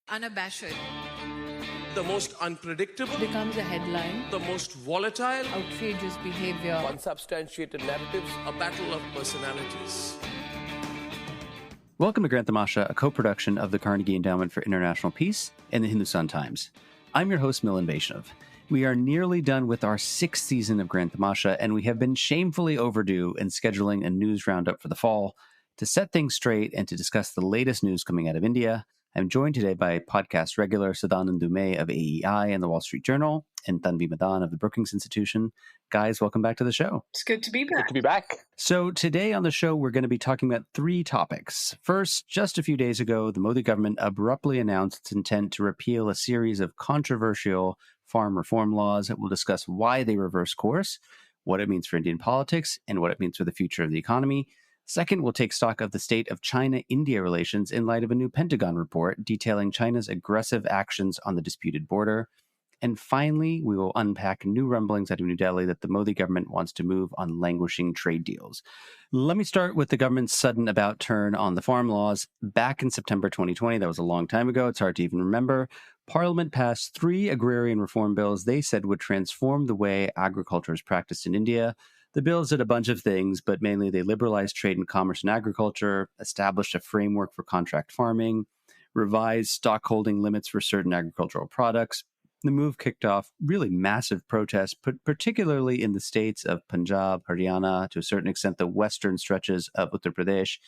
unabashed, the most unpredictable, becomes a headline, the most volatile, outrageous behavior, unsubstantiated narratives, a battle of personalities. Welcome to Grand Tamasha, a co-production of the Carnegie Endowment for International Peace and the Hindustan Times. I'm your host, Milan. We are nearly done with our 6th season of Grand Tamasha, and we have been shamefully overdue in scheduling a news roundup for the fall. To set things straight and to discuss the latest news coming out of India, I'm joined today by podcast regular Sadanand Dhume of AEI and the Wall Street Journal, and Tanvi Madan of the Brookings Institution. Guys, welcome back to the show. It's good to be back. Good to be back. So today on the show, we're going to be talking about 3 topics. First, just a few days ago, the Modi government abruptly announced its intent to repeal a series of controversial farm reform laws. We'll discuss why they reverse course, what it means for Indian politics, and what it means for the future of the economy. Second, we'll take stock of the state of China-India relations in light of a new Pentagon report detailing China's aggressive actions on the disputed border. And finally, we will unpack new rumblings out of New Delhi that the Modi government wants to move on languishing trade deals. Let me start with the government's sudden about turn on the farm laws. Back in September 2020, that was a long time ago, it's hard to even remember, Parliament passed 3 agrarian reform bills they said would transform the way agriculture is practiced in India. The bills did a bunch of things, but mainly they liberalized trade and commerce in agriculture, established a framework for contract farming, revised stockholding limits for certain agricultural products. The move kicked off really massive protests, particularly in the states of Punjab, Haryana, to a certain extent the western stretches of Uttar Pradesh.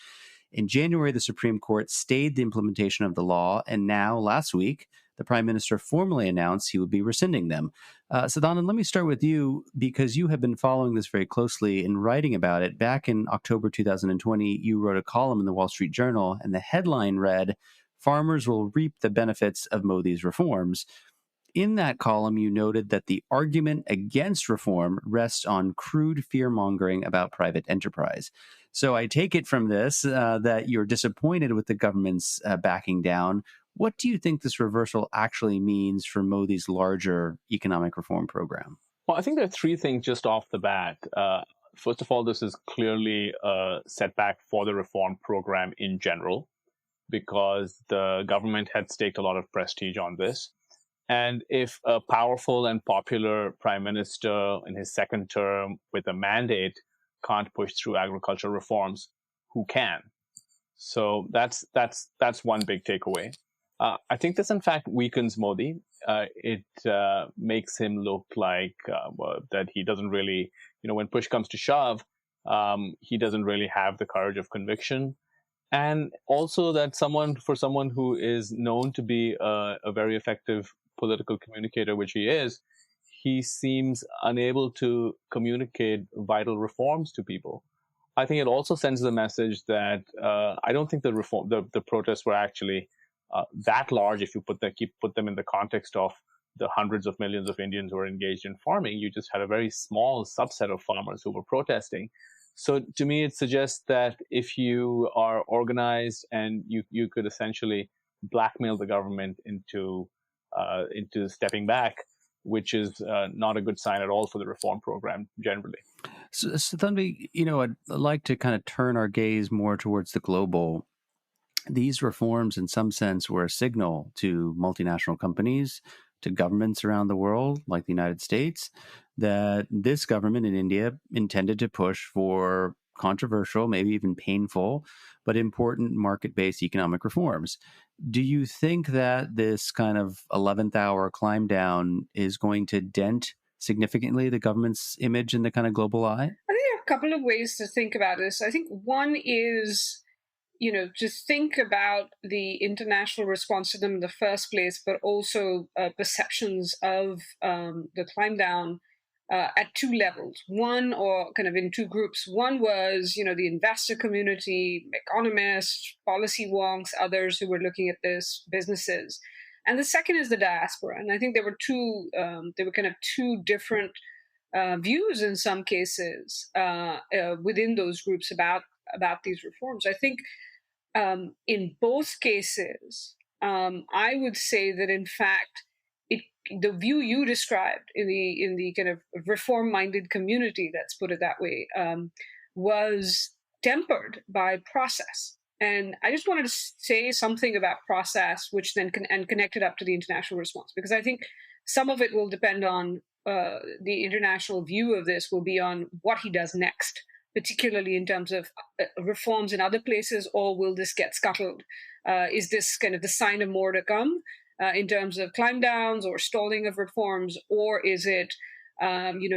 In January, the Supreme Court stayed the implementation of the law, and now, last week, the Prime Minister formally announced he would be rescinding them. Sadanand, let me start with you, because you have been following this very closely and writing about it. Back in October 2020, you wrote a column in the Wall Street Journal, and the headline read, "Farmers will reap the benefits of Modi's reforms." In that column, you noted that the argument against reform rests on crude fear-mongering about private enterprise. So I take it from this that you're disappointed with the government's backing down. What do you think this reversal actually means for Modi's larger economic reform program? Well, I think there are 3 things just off the bat. First of all, this is clearly a setback for the reform program in general, because the government had staked a lot of prestige on this. And if a powerful and popular prime minister in his second term with a mandate can't push through agricultural reforms, who can? So that's one big takeaway. I think this, in fact, weakens Modi. It makes him look like that he doesn't really, when push comes to shove, he doesn't really have the courage of conviction. And also that for someone who is known to be a very effective political communicator, which he is, he seems unable to communicate vital reforms to people. I think it also sends the message that I don't think the protests were actually that large. If you put them in the context of the hundreds of millions of Indians who are engaged in farming, you just had a very small subset of farmers who were protesting. So to me, it suggests that if you are organized and you could essentially blackmail the government into stepping back, which is not a good sign at all for the reform program generally. So Tanvi, I'd like to kind of turn our gaze more towards the global. These reforms, in some sense, were a signal to multinational companies, to governments around the world, like the United States, that this government in India intended to push for controversial, maybe even painful, but important market-based economic reforms. Do you think that this kind of 11th hour climb down is going to dent significantly the government's image in the kind of global eye? I think there are a couple of ways to think about this. I think one is, to think about the international response to them in the first place, but also perceptions of the climb down at 2 levels. One, or kind of in 2 groups. One was, the investor community, economists, policy wonks, others who were looking at this, businesses. And the second is the diaspora. And I think there were kind of 2 different views in some cases within those groups about these reforms. I think in both cases, I would say that in fact, the view you described in the kind of reform-minded community, let's put it that way, was tempered by process. And I just wanted to say something about process, which then connect it up to the international response, because I think some of it will depend on the international view of this will be on what he does next, particularly in terms of reforms in other places, or will this get scuttled? Is this kind of the sign of more to come in terms of climb downs or stalling of reforms, or is it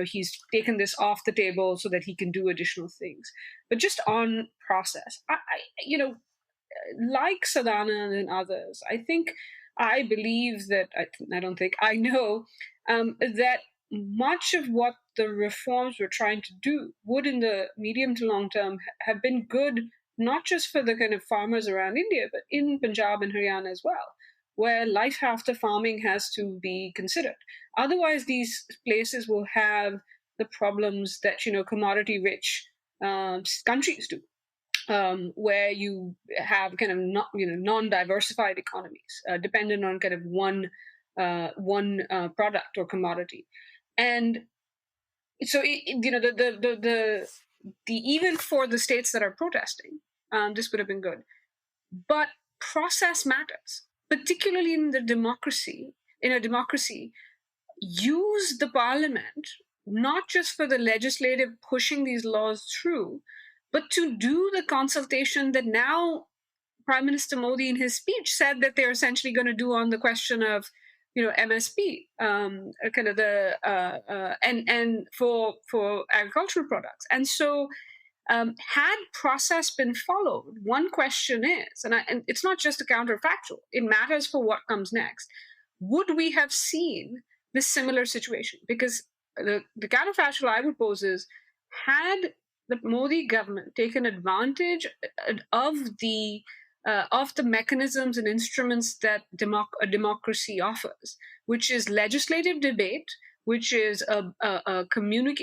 he's taken this off the table so that he can do additional things? But just on process, like Sadanand and others, I believe that I know that much of what the reforms we're trying to do would, in the medium to long term, have been good, not just for the kind of farmers around India, but in Punjab and Haryana as well, where life after farming has to be considered. Otherwise, these places will have the problems that commodity-rich countries do, where you have kind of non-diversified economies dependent on kind of one product or commodity. And so the even for the states that are protesting, this would have been good. But process matters, particularly in a democracy. Use the parliament not just for the legislative pushing these laws through, but to do the consultation that now Prime Minister Modi in his speech said that they're essentially going to do on the question of MSP, kind of the and for agricultural products. And so had process been followed, one question is, and it's not just a counterfactual, it matters for what comes next. Would we have seen this similar situation? Because the counterfactual I would pose is, had the Modi government taken advantage of the mechanisms and instruments that a democracy offers, which is legislative debate, which is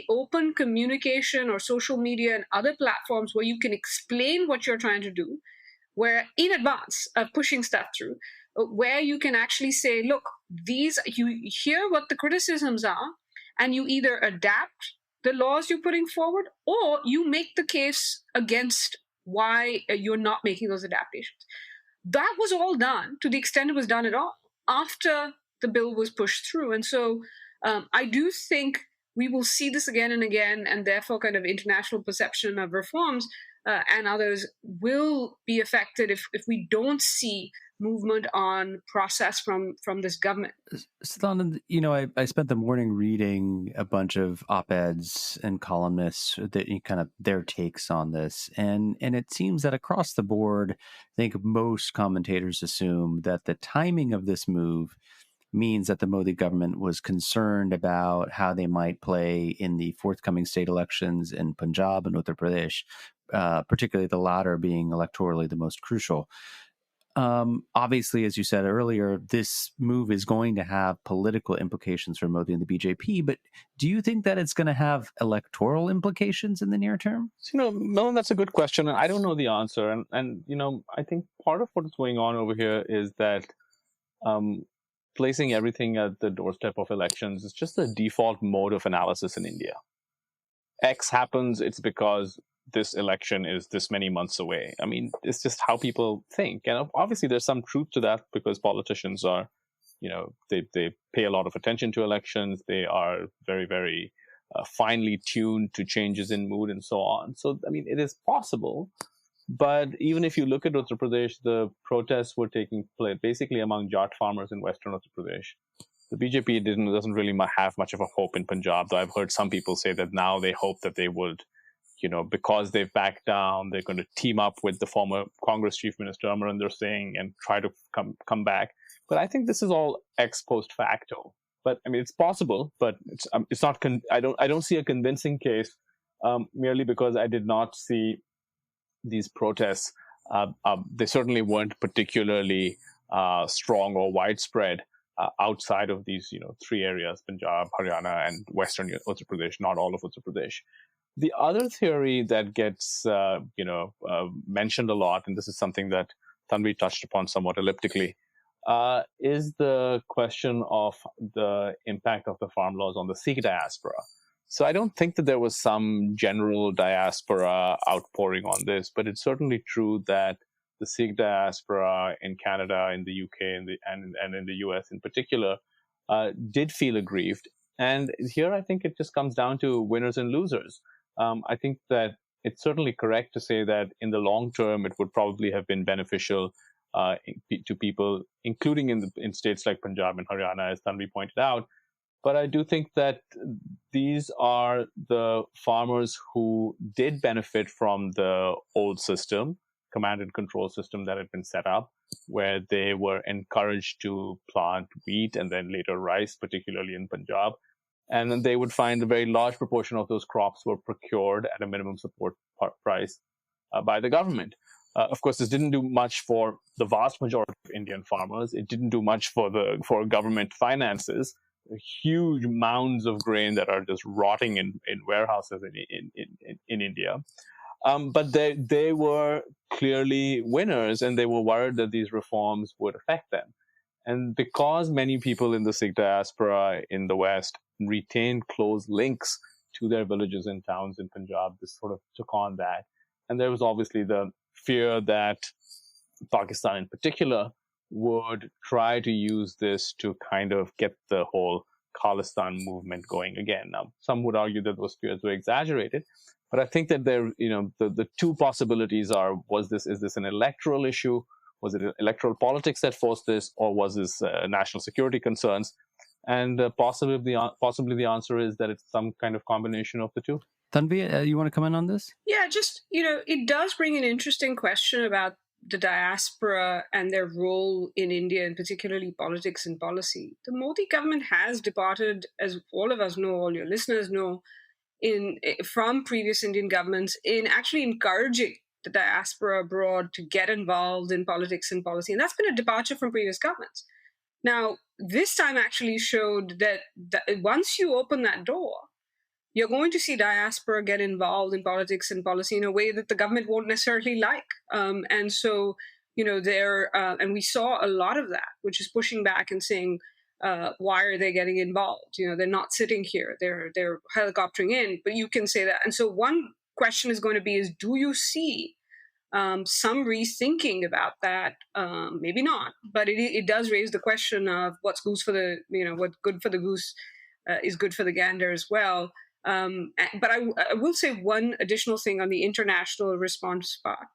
open communication or social media and other platforms where you can explain what you're trying to do, where in advance of pushing stuff through, where you can actually say, look, you hear what the criticisms are, and you either adapt the laws you're putting forward, or you make the case against why you're not making those adaptations. That was all done, to the extent it was done at all, after the bill was pushed through. And so I do think we will see this again and again, and therefore kind of international perception of reforms and others will be affected if we don't see movement on process from this government. Sadanand, I spent the morning reading a bunch of op-eds and columnists that kind of their takes on this, and it seems that across the board, I think most commentators assume that the timing of this move means that the Modi government was concerned about how they might play in the forthcoming state elections in Punjab and Uttar Pradesh, particularly the latter being electorally the most crucial. Obviously, as you said earlier, this move is going to have political implications for Modi and the BJP, but do you think that it's going to have electoral implications in the near term? Milan, that's a good question, and I don't know the answer. And I think part of what's going on over here is that placing everything at the doorstep of elections is just the default mode of analysis in India. X happens, it's because this election is this many months away. I mean, it's just how people think. And obviously there's some truth to that, because politicians are, they pay a lot of attention to elections. They are very, very finely tuned to changes in mood and so on. So, I mean, it is possible. But even if you look at Uttar Pradesh, the protests were taking place basically among Jat farmers in western Uttar Pradesh. The BJP doesn't really have much of a hope in Punjab, though I've heard some people say that now they hope that they would, because they've backed down, they're going to team up with the former Congress Chief Minister Amarinder Singh and try to come back. But I think this is all ex post facto. But I mean, it's possible, but it's not. I don't see a convincing case merely because I did not see these protests. They certainly weren't particularly strong or widespread outside of these, three areas: Punjab, Haryana, and Western Uttar Pradesh. Not all of Uttar Pradesh. The other theory that gets, mentioned a lot, and this is something that Tanvi touched upon somewhat elliptically, is the question of the impact of the farm laws on the Sikh diaspora. So I don't think that there was some general diaspora outpouring on this, but it's certainly true that the Sikh diaspora in Canada, in the UK, and in the US in particular, did feel aggrieved. And here I think it just comes down to winners and losers. I think that it's certainly correct to say that in the long term, it would probably have been beneficial to people, including in states like Punjab and Haryana, as Tanvi pointed out. But I do think that these are the farmers who did benefit from the old system, command and control system that had been set up, where they were encouraged to plant wheat and then later rice, particularly in Punjab. And then they would find a very large proportion of those crops were procured at a minimum support price by the government. Of course, this didn't do much for the vast majority of Indian farmers. It didn't do much for government finances. Huge mounds of grain that are just rotting in warehouses in India. But they were clearly winners, and they were worried that these reforms would affect them. And because many people in the Sikh diaspora in the West retained close links to their villages and towns in Punjab, this sort of took on that. And there was obviously the fear that Pakistan in particular would try to use this to kind of get the whole Khalistan movement going again. Now, some would argue that those fears were exaggerated, but I think that the two possibilities are: is this an electoral issue? Was it electoral politics that forced this, or was this national security concerns? And possibly the answer is that it's some kind of combination of the two. Tanvi, you want to comment on this? Yeah, just, it does bring an interesting question about the diaspora and their role in India, and particularly politics and policy. The Modi government has departed, as all of us know, all your listeners know, from previous Indian governments in actually encouraging the diaspora abroad to get involved in politics and policy. And that's been a departure from previous governments. Now, this time actually showed that once you open that door, you're going to see diaspora get involved in politics and policy in a way that the government won't necessarily like. And so, and we saw a lot of that, which is pushing back and saying, why are they getting involved? They're not sitting here, they're helicoptering in, but you can say that. And so one question is going to be, do you see some rethinking about that? Maybe not, but it does raise the question of what's goose for the, what's good for the goose is good for the gander as well. But I will say one additional thing on the international response part.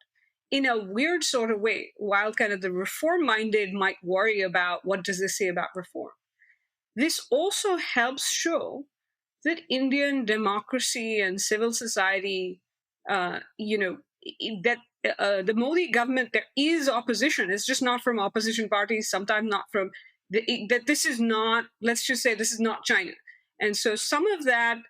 In a weird sort of way, while kind of the reform-minded might worry about what does this say about reform, this also helps show that Indian democracy and civil society, that the Modi government, there is opposition. It's just not from opposition parties, sometimes not from, that this is not, let's just say this is not China. And so some of that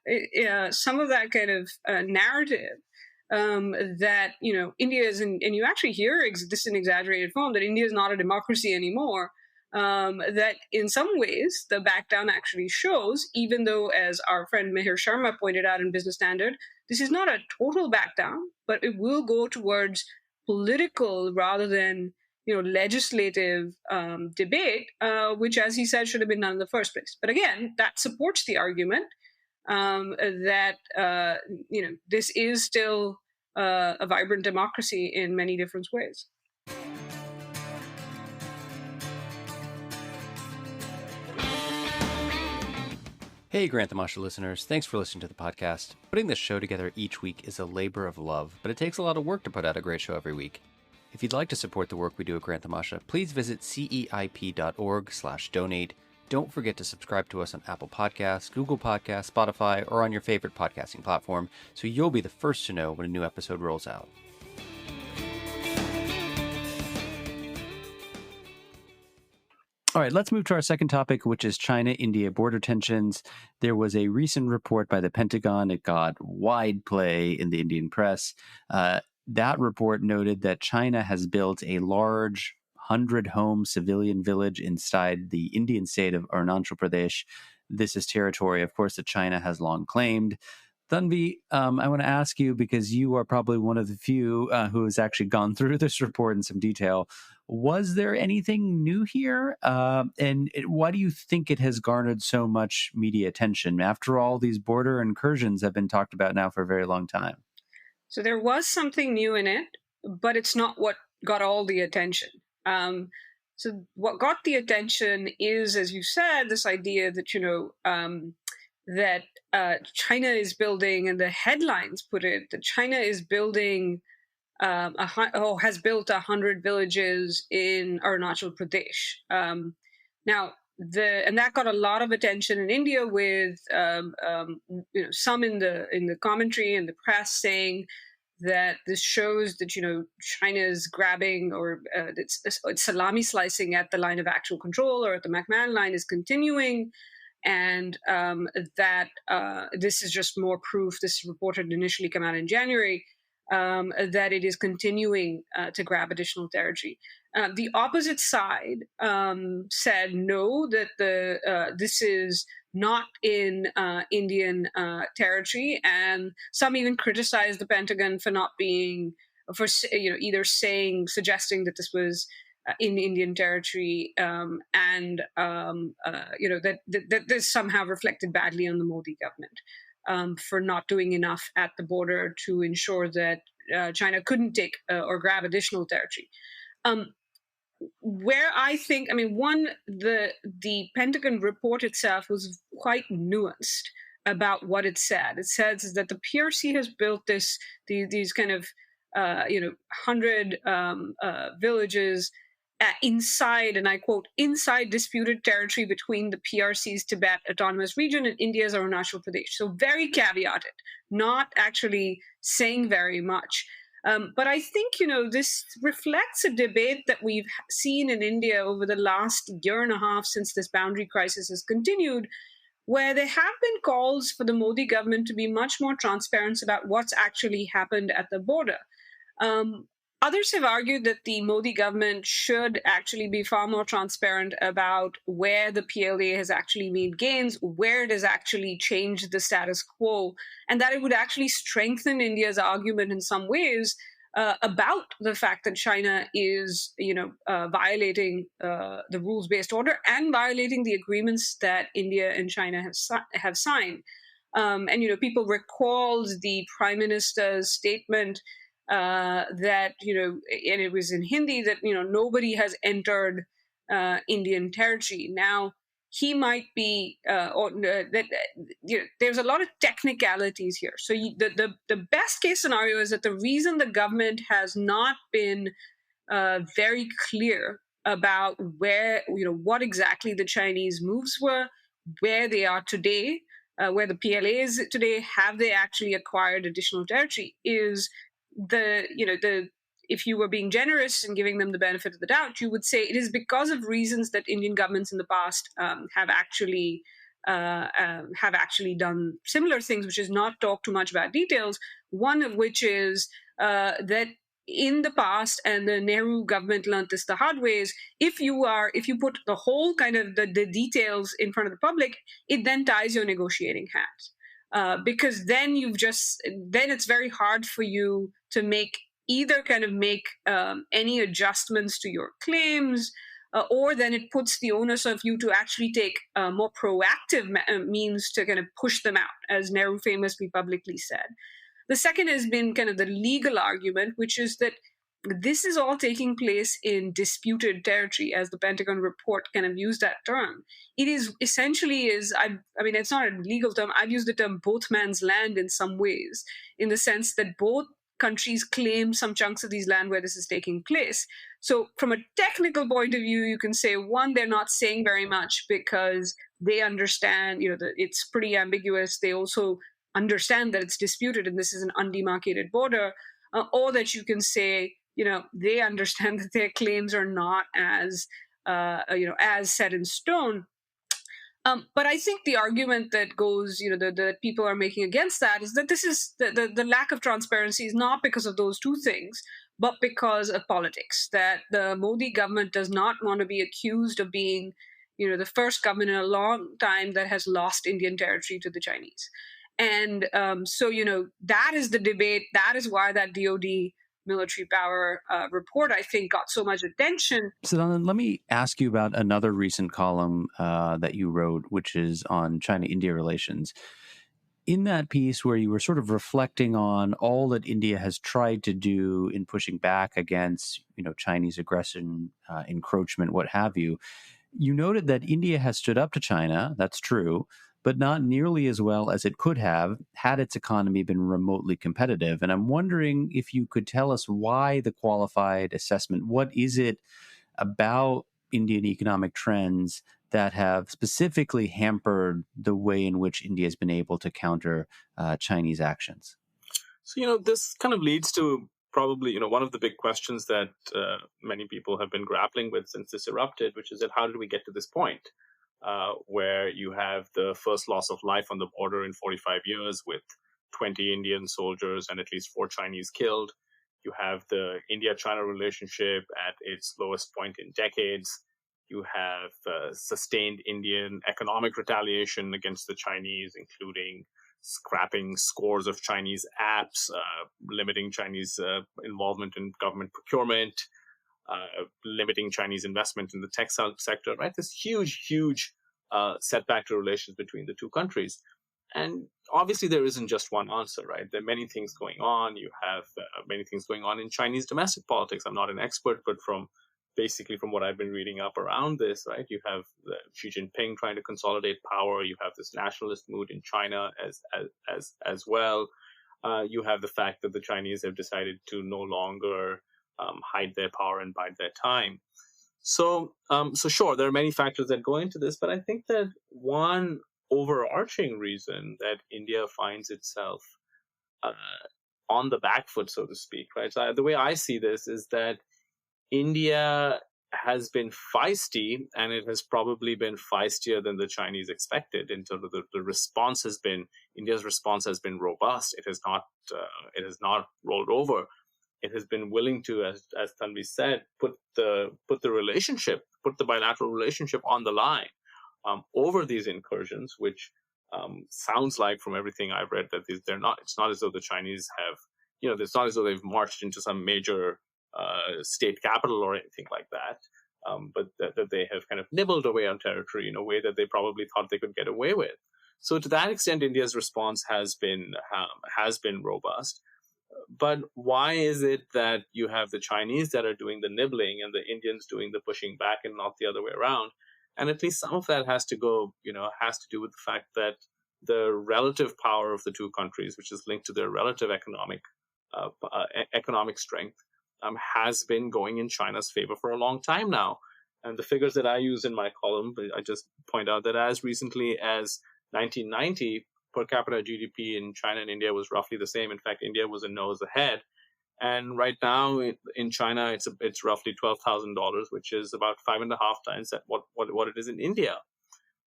kind of narrative that, India is, and you actually hear this in exaggerated form, that India is not a democracy anymore, that in some ways the back down actually shows, even though, as our friend Mihir Sharma pointed out in Business Standard, this is not a total back down, but it will go towards political rather than legislative debate, which, as he said, should have been done in the first place. But again, that supports the argument that this is still a vibrant democracy in many different ways. Hey, Grand Tamasha listeners, thanks for listening to the podcast. Putting this show together each week is a labor of love, but it takes a lot of work to put out a great show every week. If you'd like to support the work we do at Grand Tamasha, please visit ceip.org/donate. Don't forget to subscribe to us on Apple Podcasts, Google Podcasts, Spotify, or on your favorite podcasting platform, so you'll be the first to know when a new episode rolls out. All right, let's move to our second topic, which is China-India border tensions. There was a recent report by the Pentagon. It got wide play in the Indian press. That report noted that China has built a large 100-home civilian village inside the Indian state of Arunachal Pradesh. This is territory, of course, that China has long claimed. Tanvi, I want to ask you, because you are probably one of the few who has actually gone through this report in some detail. Was there anything new here? And why do you think it has garnered so much media attention? After all, these border incursions have been talked about now for a very long time. So there was something new in it, but it's not what got all the attention. So what got the attention is, as you said, this idea that that China is building, and the headlines put it, that China is building has built 100 villages in Arunachal Pradesh. Now, and that got a lot of attention in India, with some in the commentary and the press saying that this shows that China is grabbing, or it's salami slicing at the line of actual control, or at the McMahon line is continuing, and that this is just more proof. This report had initially come out in January, that it is continuing to grab additional territory. The opposite side said no, that this is not in Indian territory, and some even criticized the Pentagon for not being, for either suggesting that this was in Indian territory, and that this somehow reflected badly on the Modi government for not doing enough at the border to ensure that China couldn't take or grab additional territory. Where I think, the Pentagon report itself was quite nuanced about what it said. It says that the PRC has built these kind of 100 villages inside, and I quote, inside disputed territory between the PRC's Tibet Autonomous Region and India's Arunachal Pradesh. So very caveated, not actually saying very much. But I think, this reflects a debate that we've seen in India over the last year and a half since this boundary crisis has continued, where there have been calls for the Modi government to be much more transparent about what's actually happened at the border. Others have argued that the Modi government should actually be far more transparent about where the PLA has actually made gains, where it has actually changed the status quo, and that it would actually strengthen India's argument in some ways about the fact that China is, violating the rules-based order and violating the agreements that India and China have signed. And people recalled the Prime Minister's statement that, and it was in Hindi, that, nobody has entered Indian territory. Now, he might be, there's a lot of technicalities here. So the best case scenario is that the reason the government has not been very clear about where, what exactly the Chinese moves were, where they are today, where the PLA is today, have they actually acquired additional territory, is if you were being generous and giving them the benefit of the doubt, you would say it is because of reasons that Indian governments in the past have actually done similar things, which is not talk too much about details. One of which is that in the past, and the Nehru government learned this the hard way, is if you put the whole kind of the details in front of the public, it then ties your negotiating hands. Because then it's very hard for you to make any adjustments to your claims, or then it puts the onus of you to actually take more proactive means to kind of push them out, as Nehru famously publicly said. The second has been kind of the legal argument, which is that this is all taking place in disputed territory, as the Pentagon report kind of used that term. It is essentially it's not a legal term. I've used the term both man's land in some ways, in the sense that both countries claim some chunks of these land where this is taking place. So from a technical point of view, you can say, one, they're not saying very much because they understand, that it's pretty ambiguous. They also understand that it's disputed and this is an undemarcated border, or that you can say, they understand that their claims are not as set in stone. But I think the argument that goes, that people are making against that is that this is the lack of transparency is not because of those two things, but because of politics. That the Modi government does not want to be accused of being, the first government in a long time that has lost Indian territory to the Chinese. And so, that is the debate. That is why that DOD military power report, I think, got so much attention. Sadanand, let me ask you about another recent column that you wrote, which is on China-India relations. in that piece where you were sort of reflecting on all that India has tried to do in pushing back against, Chinese aggression, encroachment, what have you, you noted that India has stood up to China. That's true, but not nearly as well as it could have had its economy been remotely competitive. And I'm wondering if you could tell us why the qualified assessment. What is it about Indian economic trends that have specifically hampered the way in which India has been able to counter Chinese actions? So, this kind of leads to probably, one of the big questions that many people have been grappling with since this erupted, which is that how did we get to this point where you have the first loss of life on the border in 45 years with 20 Indian soldiers and at least 4 Chinese killed. You have the India-China relationship at its lowest point in decades. You have sustained Indian economic retaliation against the Chinese, including scrapping scores of Chinese apps, limiting Chinese involvement in government procurement, limiting Chinese investment in the textile sector, right? This huge setback to relations between the two countries. And obviously there isn't just one answer, right? There are many things going on. You have many things going on in Chinese domestic politics. I'm not an expert, but from what I've been reading up around this, right? You have Xi Jinping trying to consolidate power. You have this nationalist mood in China as well. You have the fact that the Chinese have decided to no longer hide their power and bide their time. So sure, there are many factors that go into this, but I think that one overarching reason that India finds itself on the back foot, so to speak, right? So the way I see this is that India has been feisty, and it has probably been feistier than the Chinese expected. In terms of the response has been, India's response has been robust. It has not rolled over. It has been willing to, as Tanvi said, put the bilateral relationship on the line over these incursions, which sounds like, from everything I've read, that it's not as though the Chinese have, it's not as though they've marched into some major state capital or anything like that, but that they have kind of nibbled away on territory in a way that they probably thought they could get away with. So to that extent, India's response has been robust. But why is it that you have the Chinese that are doing the nibbling and the Indians doing the pushing back and not the other way around? And at least some of that has to do with the fact that the relative power of the two countries, which is linked to their relative economic strength, has been going in China's favor for a long time now. And the figures that I use in my column, I just point out that as recently as 1990, per capita GDP in China and India was roughly the same. In fact, India was a nose ahead. And right now in China, it's roughly $12,000, which is about 5.5 times what it is in India.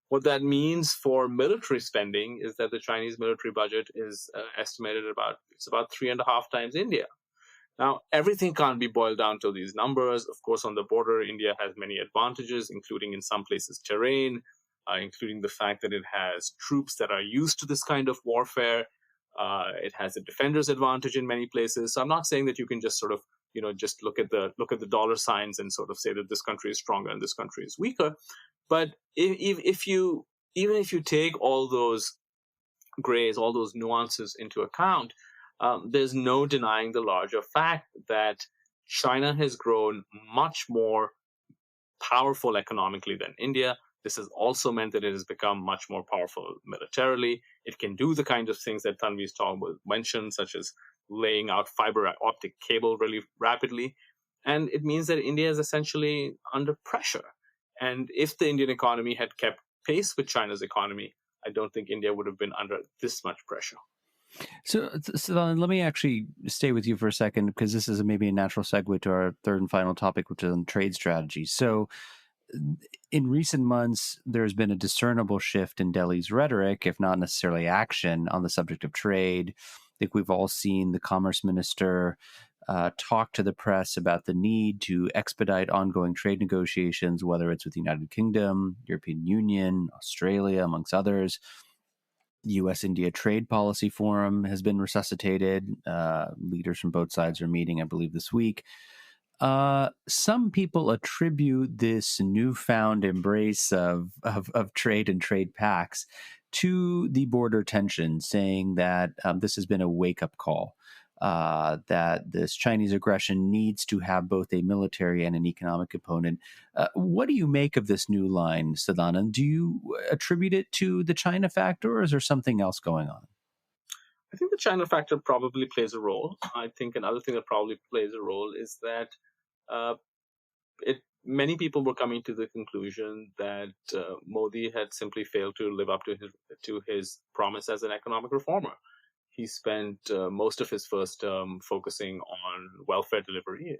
What that means for military spending is that the Chinese military budget is estimated about 3.5 times India. Now, everything can't be boiled down to these numbers. Of course, on the border, India has many advantages, including in some places terrain, including the fact that it has troops that are used to this kind of warfare. It has a defender's advantage in many places. So I'm not saying that you can just sort of, just look at the dollar signs and sort of say that this country is stronger and this country is weaker. But even if you take all those grays, all those nuances into account, there's no denying the larger fact that China has grown much more powerful economically than India. This has also meant that it has become much more powerful militarily. It can do the kind of things that Tanvi's mentioned, such as laying out fiber optic cable really rapidly. And it means that India is essentially under pressure. And if the Indian economy had kept pace with China's economy, I don't think India would have been under this much pressure. So let me actually stay with you for a second, because this is maybe a natural segue to our third and final topic, which is on trade strategy. So in recent months, there's been a discernible shift in Delhi's rhetoric, if not necessarily action, on the subject of trade. I think we've all seen the commerce minister talk to the press about the need to expedite ongoing trade negotiations, whether it's with the United Kingdom, European Union, Australia, amongst others. The U.S.-India Trade Policy Forum has been resuscitated. Leaders from both sides are meeting, I believe, this week. Some people attribute this newfound embrace of trade and trade pacts to the border tension, saying that this has been a wake-up call, that this Chinese aggression needs to have both a military and an economic component. What do you make of this new line, Sadanand? Do you attribute it to the China factor, or is there something else going on? I think the China factor probably plays a role. I think another thing that probably plays a role is that many people were coming to the conclusion that Modi had simply failed to live up to his promise as an economic reformer. He spent most of his first term focusing on welfare delivery.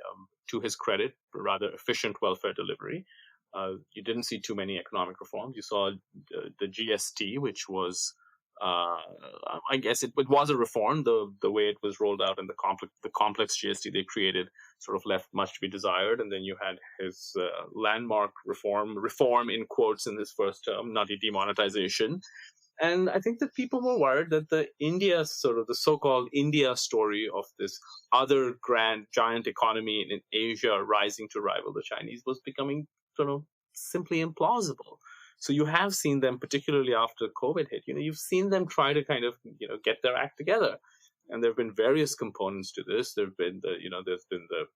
To his credit, rather efficient welfare delivery. You didn't see too many economic reforms. You saw the GST, which was, I guess it was a reform. The way it was rolled out and the complex GST they created sort of left much to be desired. And then you had his landmark reform in quotes in his first term, nutty demonetization. And I think that people were worried that the so-called India story of this other grand giant economy in Asia rising to rival the Chinese was becoming sort of simply implausible. So you have seen them, particularly after COVID hit, you've seen them try to kind of, get their act together. And there have been various components to this. There's been the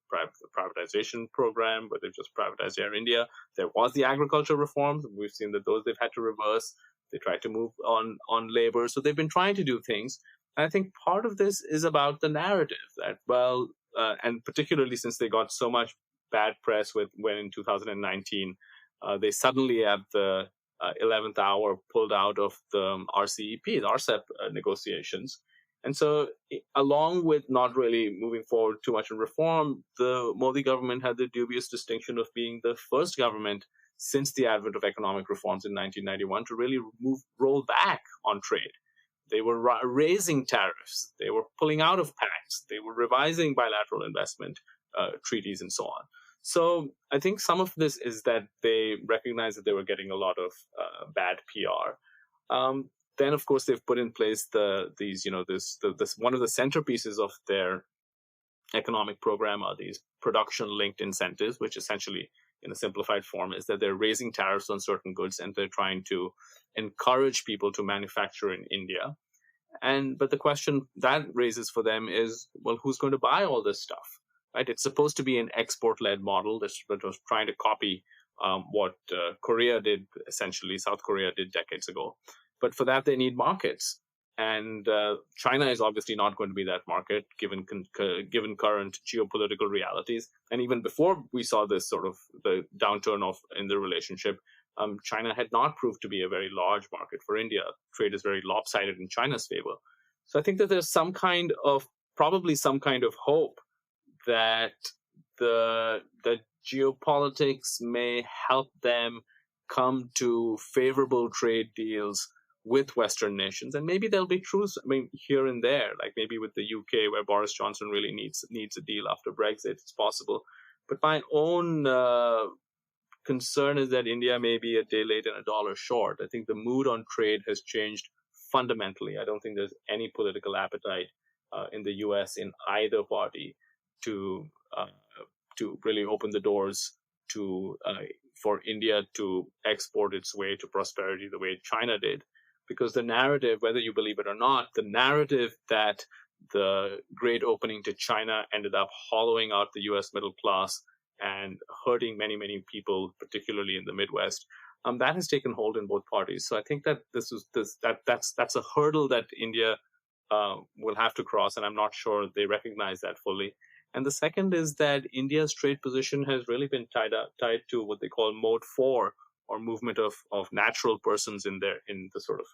privatization program where they've just privatized Air India. There was the agriculture reforms. We've seen that those they've had to reverse. They tried to move on labor. So they've been trying to do things. And I think part of this is about the narrative that, and particularly since they got so much bad press when in 2019, they suddenly at the 11th hour pulled out of the RCEP, the RCEP negotiations. And so along with not really moving forward too much in reform, the Modi government had the dubious distinction of being the first government since the advent of economic reforms in 1991 to really roll back on trade. They were raising tariffs. They were pulling out of pacts. They were revising bilateral investment treaties and so on. So I think some of this is that they recognize that they were getting a lot of bad PR. Then, of course, they've put in place this one of the centerpieces of their economic program are these production-linked incentives, which essentially, in a simplified form, is that they're raising tariffs on certain goods and they're trying to encourage people to manufacture in India. But the question that raises for them is, well, who's going to buy all this stuff? Right? It's supposed to be an export-led model that was trying to copy what Korea did, essentially, South Korea did decades ago. But for that, they need markets. And China is obviously not going to be that market, given current geopolitical realities. And even before we saw this sort of the downturn in the relationship, China had not proved to be a very large market for India. Trade is very lopsided in China's favor. So I think that there's probably some kind of hope that the geopolitics may help them come to favorable trade deals with Western nations, and maybe there'll be truths. I mean, here and there, like maybe with the UK, where Boris Johnson really needs a deal after Brexit, it's possible. But my own concern is that India may be a day late and a dollar short. I think the mood on trade has changed fundamentally. I don't think there's any political appetite in the US in either party to really open the doors for India to export its way to prosperity the way China did. Because the narrative, whether you believe it or not, the narrative that the great opening to China ended up hollowing out the U.S. middle class and hurting many, many people, particularly in the Midwest, that has taken hold in both parties. So I think that that's a hurdle that India will have to cross, and I'm not sure they recognize that fully. And the second is that India's trade position has really been tied to what they call Mode 4, or movement of natural persons in the sort of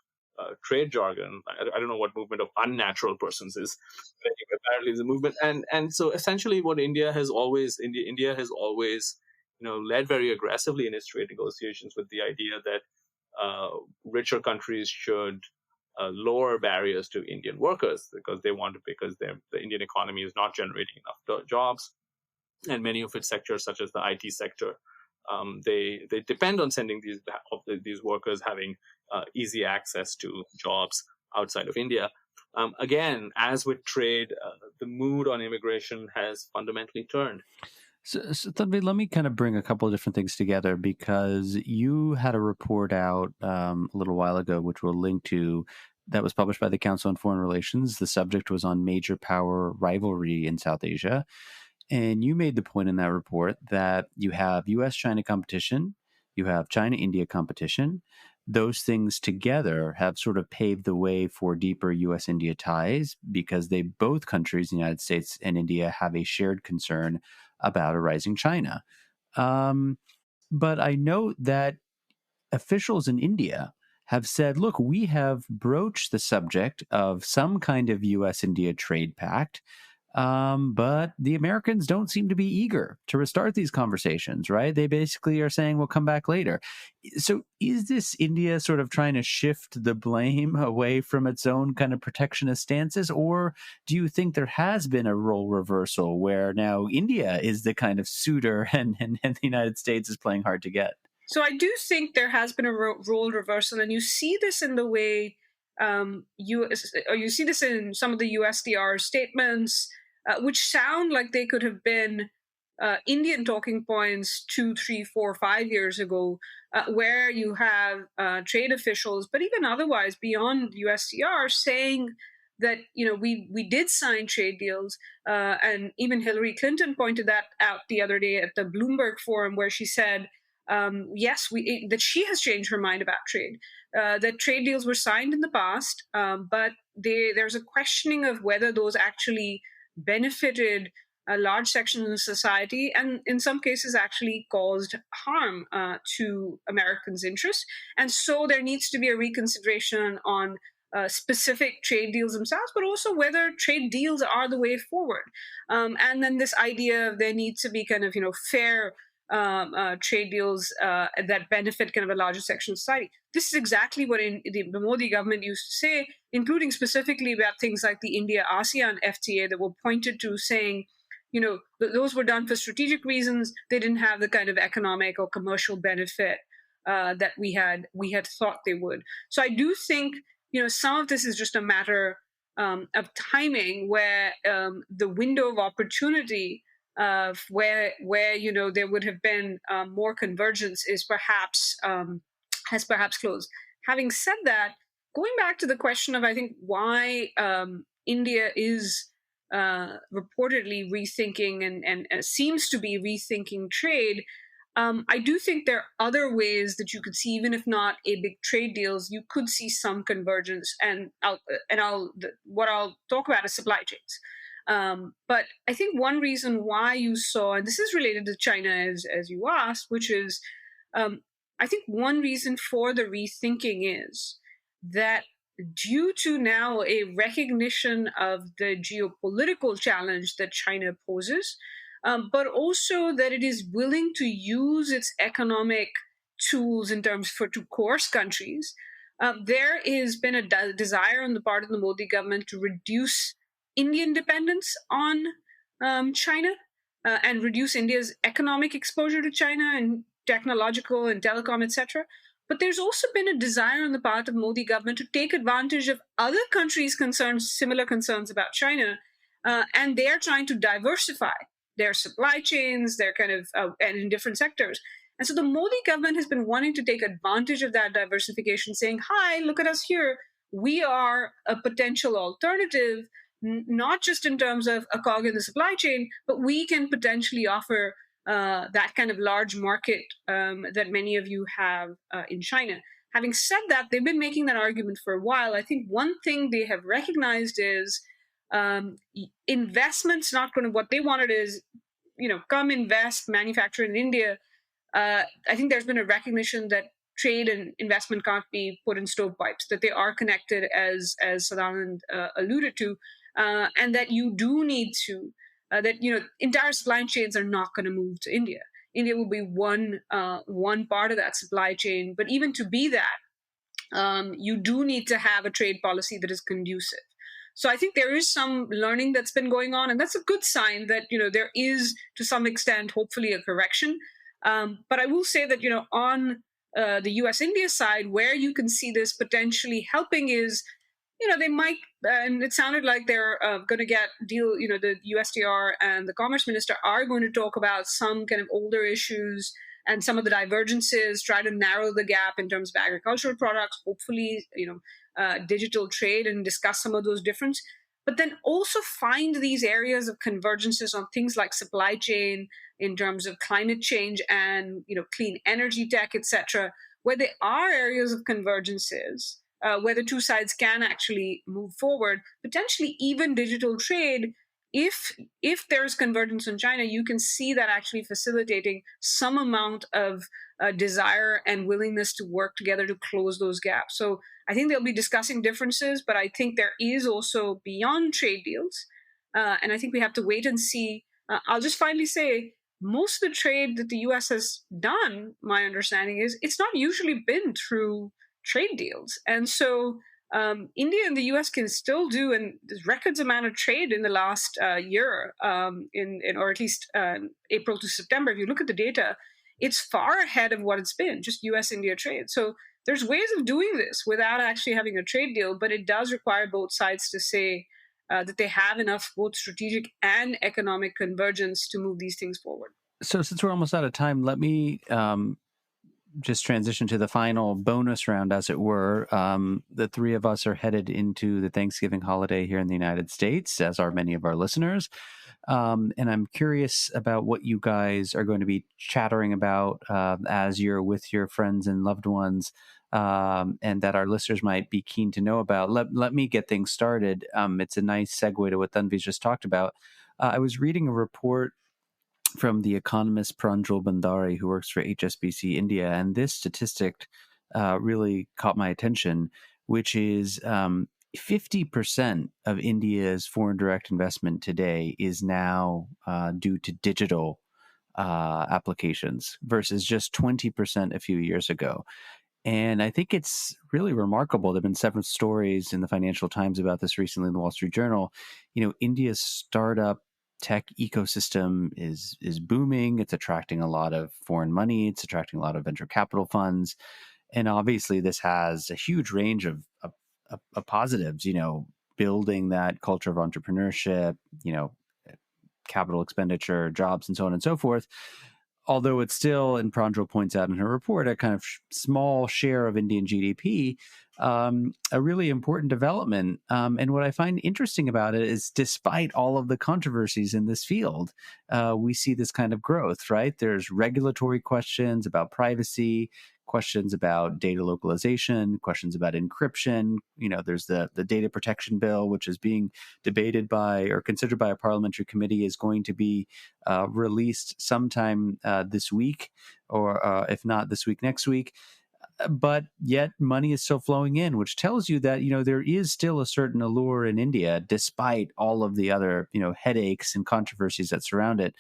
trade jargon. I don't know what movement of unnatural persons is. But apparently, it's a movement, and so essentially, what India has always led very aggressively in its trade negotiations with the idea that richer countries should lower barriers to Indian workers because the Indian economy is not generating enough jobs, and many of its sectors, such as the IT sector, they depend on sending these workers having easy access to jobs outside of India. Again, as with trade, the mood on immigration has fundamentally turned. So Tanvi, let me kind of bring a couple of different things together, because you had a report out a little while ago, which we'll link to, that was published by the Council on Foreign Relations. The subject was on major power rivalry in South Asia. And you made the point in that report that you have US-China competition, you have China-India competition. Those things together have sort of paved the way for deeper US-India ties, because both countries, the United States and India, have a shared concern about a rising China. But I note that officials in India have said, look, we have broached the subject of some kind of US-India trade pact, but the Americans don't seem to be eager to restart these conversations, right? They basically are saying, we'll come back later. So is this India sort of trying to shift the blame away from its own kind of protectionist stances? Or do you think there has been a role reversal where now India is the kind of suitor and the United States is playing hard to get? So I do think there has been a role reversal, and you see this in the way you see this in some of the USTR statements, which sound like they could have been Indian talking points 2, 3, 4, 5 years ago, where you have trade officials, but even otherwise beyond USTR, saying that we did sign trade deals, and even Hillary Clinton pointed that out the other day at the Bloomberg Forum, where she said, yes, that she has changed her mind about trade, that trade deals were signed in the past, but there's a questioning of whether those actually benefited large sections of society, and in some cases actually caused harm to Americans' interests. And so there needs to be a reconsideration on specific trade deals themselves, but also whether trade deals are the way forward. And then this idea of there needs to be kind of fair trade deals that benefit kind of a larger section of society. This is exactly what the Modi government used to say, including specifically about things like the India-ASEAN FTA that were pointed to, saying, those were done for strategic reasons. They didn't have the kind of economic or commercial benefit that we had thought they would. So I do think, some of this is just a matter of timing, where the window of opportunity where there would have been more convergence has perhaps closed. Having said that, going back to the question of, I think, why India is reportedly rethinking and seems to be rethinking trade, I do think there are other ways that you could see, even if not a big trade deals, you could see some convergence. And what I'll talk about is supply chains. But I think one reason why you saw, and this is related to China as you asked, which is, I think one reason for the rethinking is that due to now a recognition of the geopolitical challenge that China poses, but also that it is willing to use its economic tools to coerce countries, there has been a desire on the part of the Modi government to reduce Indian dependence on China and reduce India's economic exposure to China and technological and telecom, etc. But there's also been a desire on the part of Modi government to take advantage of other countries' similar concerns about China, and they're trying to diversify their supply chains, their kind of and in different sectors. And so the Modi government has been wanting to take advantage of that diversification, saying, "Hi, look at us here. We are a potential alternative, not just in terms of a cog in the supply chain, but we can potentially offer that kind of large market that many of you have in China." Having said that, they've been making that argument for a while. I think one thing they have recognized is investment's not going to, what they wanted is, come invest, manufacture in India. I think there's been a recognition that trade and investment can't be put in stovepipes, that they are connected, as Sadanand alluded to, and that you do need to, that entire supply chains are not going to move to India. India will be one part of that supply chain, but even to be that, you do need to have a trade policy that is conducive. So I think there is some learning that's been going on, and that's a good sign that there is, to some extent, hopefully a correction. But I will say that on the U.S.-India side, where you can see this potentially helping is they might, and it sounded like they're going to the USTR and the Commerce Minister are going to talk about some kind of older issues and some of the divergences, try to narrow the gap in terms of agricultural products, hopefully, digital trade, and discuss some of those differences. But then also find these areas of convergences on things like supply chain, in terms of climate change and clean energy tech, etc., where there are areas of convergences, where the two sides can actually move forward, potentially even digital trade. If there's convergence in China, you can see that actually facilitating some amount of desire and willingness to work together to close those gaps. So I think they'll be discussing differences, but I think there is also beyond trade deals. And I think we have to wait and see. I'll just finally say, most of the trade that the US has done, my understanding is, it's not usually been through trade deals. And so India and the US can still do, and there's records amount of trade in the last year, or at least April to September. If you look at the data, it's far ahead of what it's been, just US-India trade. So there's ways of doing this without actually having a trade deal, but it does require both sides to say that they have enough both strategic and economic convergence to move these things forward. So since we're almost out of time, let me just transition to the final bonus round, as it were. The three of us are headed into the Thanksgiving holiday here in the United States, as are many of our listeners. And I'm curious about what you guys are going to be chattering about as you're with your friends and loved ones, and that our listeners might be keen to know about. Let me get things started. It's a nice segue to what Tanvi's just talked about. I was reading a report from the economist Pranjal Bandari, who works for HSBC India, and this statistic really caught my attention, which is 50% of India's foreign direct investment today is now due to digital applications versus just 20% a few years ago. And I think it's really remarkable. There have been several stories in the Financial Times about this recently in the Wall Street Journal. India's startup tech ecosystem is booming. It's attracting a lot of foreign money. It's attracting a lot of venture capital funds. And obviously this has a huge range of positives, building that culture of entrepreneurship, capital expenditure, jobs, and so on and so forth. Although it's still, and Pranjal points out in her report, a kind of small share of Indian GDP, a really important development. And what I find interesting about it is, despite all of the controversies in this field, we see this kind of growth, right? There's regulatory questions about privacy, questions about data localization, questions about encryption. There's the data protection bill, which is being debated by or considered by a parliamentary committee, is going to be released sometime this week, or if not this week, next week. But yet money is still flowing in, which tells you that, there is still a certain allure in India, despite all of the other, headaches and controversies that surround it.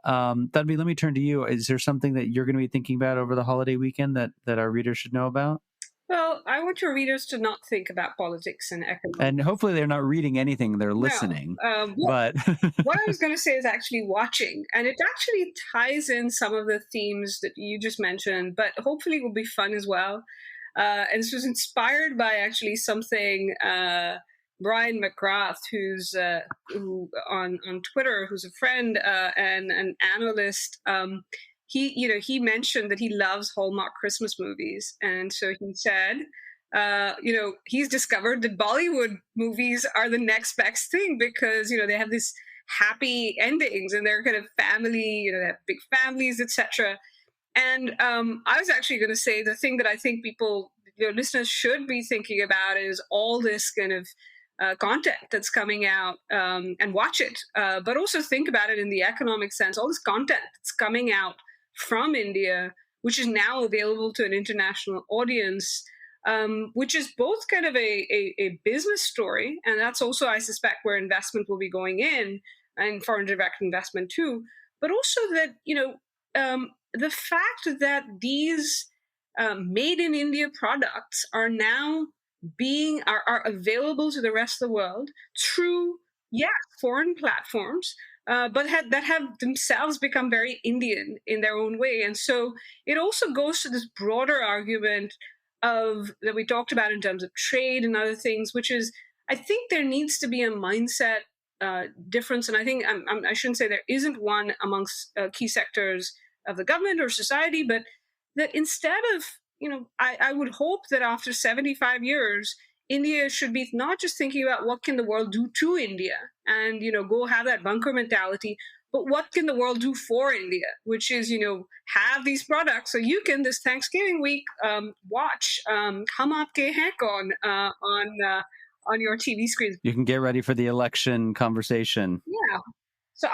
Tanvi, let me turn to you. Is there something that you're going to be thinking about over the holiday weekend that our readers should know about? Well, I want your readers to not think about politics and economics. And hopefully they're not reading anything, they're listening. But what I was going to say is actually watching. And it actually ties in some of the themes that you just mentioned, but hopefully it will be fun as well. And this was inspired by actually something Brian McGrath, who on Twitter, who's a friend and an analyst. He mentioned that he loves Hallmark Christmas movies, and so he said, he's discovered that Bollywood movies are the next best thing because they have these happy endings and they're kind of family, they have big families, etc. And I was actually going to say the thing that I think people, listeners should be thinking about is all this kind of content that's coming out, and watch it, but also think about it in the economic sense. All this content that's coming out from India, which is now available to an international audience, which is both kind of a business story, and that's also, I suspect, where investment will be going in, and foreign direct investment too, but also that, the fact that these made in India products are now are available to the rest of the world through, foreign platforms, but that have themselves become very Indian in their own way. And so it also goes to this broader argument that we talked about in terms of trade and other things, which is I think there needs to be a mindset difference. And I think I shouldn't say there isn't one amongst key sectors of the government or society, but that instead of, I would hope that after 75 years, India should be not just thinking about what can the world do to India and, go have that bunker mentality, but what can the world do for India, which is, have these products so you can this Thanksgiving week watch Hum Aapke Hain Kaun on your TV screens. You can get ready for the election conversation. Yeah. So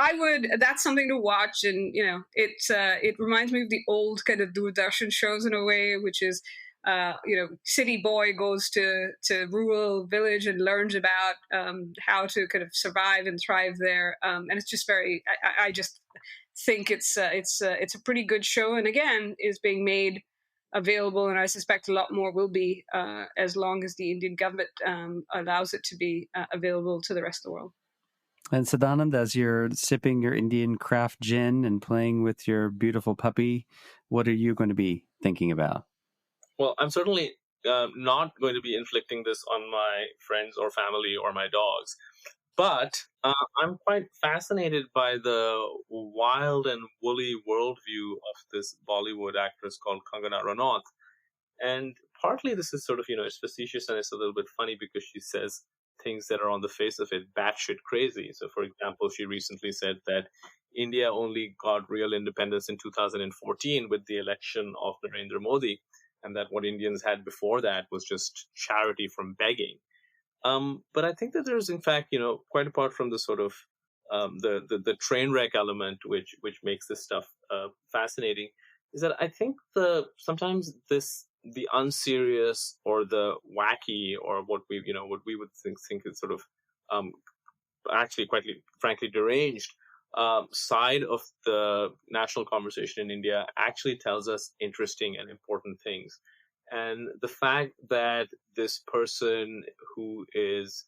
that's something to watch. And, it reminds me of the old kind of Doordarshan shows in a way, which is, city boy goes to rural village and learns about how to kind of survive and thrive there. And it's just I just think it's a pretty good show. And again, is being made available. And I suspect a lot more will be as long as the Indian government allows it to be available to the rest of the world. And Sadanand, as you're sipping your Indian craft gin and playing with your beautiful puppy, what are you going to be thinking about? Well, I'm certainly not going to be inflicting this on my friends or family or my dogs. But I'm quite fascinated by the wild and woolly worldview of this Bollywood actress called Kangana Ranaut. And partly this is sort of, it's facetious and it's a little bit funny because she says things that are on the face of it batshit crazy. So, for example, she recently said that India only got real independence in 2014 with the election of Narendra Modi, and that what Indians had before that was just charity from begging. But I think that there's, in fact, quite apart from the sort of the train wreck element, which makes this stuff fascinating, is that I think sometimes the unserious or the wacky or what we would think is sort of actually quite frankly deranged side of the national conversation in India actually tells us interesting and important things. And the fact that this person who is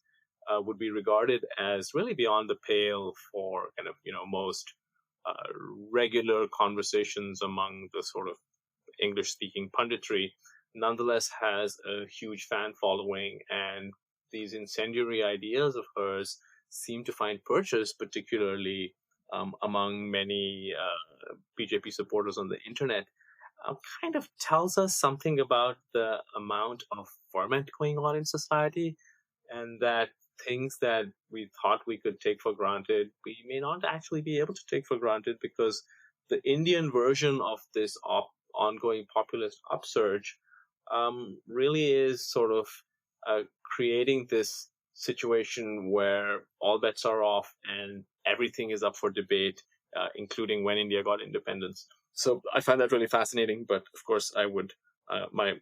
would be regarded as really beyond the pale for kind of most regular conversations among the sort of English-speaking punditry, nonetheless has a huge fan following, and these incendiary ideas of hers seem to find purchase, particularly among many BJP supporters on the internet, kind of tells us something about the amount of ferment going on in society, and that things that we thought we could take for granted, we may not actually be able to take for granted, because the Indian version of this ongoing populist upsurge really is sort of creating this situation where all bets are off and everything is up for debate, including when India got independence. So I find that really fascinating. But of course, I would my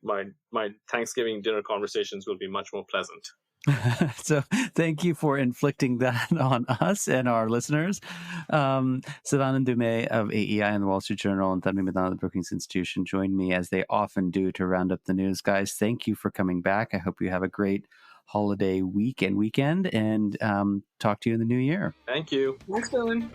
Thanksgiving dinner conversations will be much more pleasant. So thank you for inflicting that on us and our listeners. Sadanand Dhume of AEI and the Wall Street Journal and Tanvi Madan of the Brookings Institution joined me, as they often do, to round up the news. Guys, thank you for coming back. I hope you have a great holiday week and weekend, and talk to you in the new year. Thank you. Thanks, Dylan.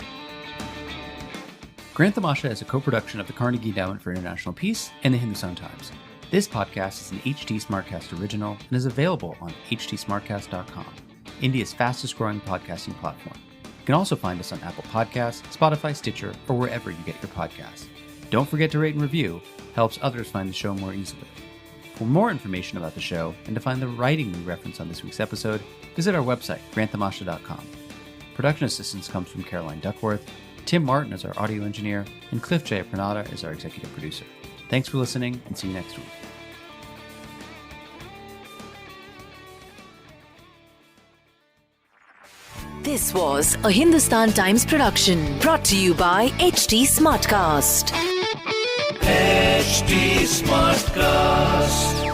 Grand Tamasha is a co-production of the Carnegie Endowment for International Peace and the Hindustan Times. This podcast is an HT Smartcast original and is available on htsmartcast.com, India's fastest growing podcasting platform. You can also find us on Apple Podcasts, Spotify, Stitcher, or wherever you get your podcasts. Don't forget to rate and review. Helps others find the show more easily. For more information about the show and to find the writing we reference on this week's episode, visit our website, grandtamasha.com. Production assistance comes from Caroline Duckworth, Tim Martin is our audio engineer, and Cliff Jayapranada is our executive producer. Thanks for listening, and see you next week. This was a Hindustan Times production, brought to you by HT Smartcast. HT Smartcast.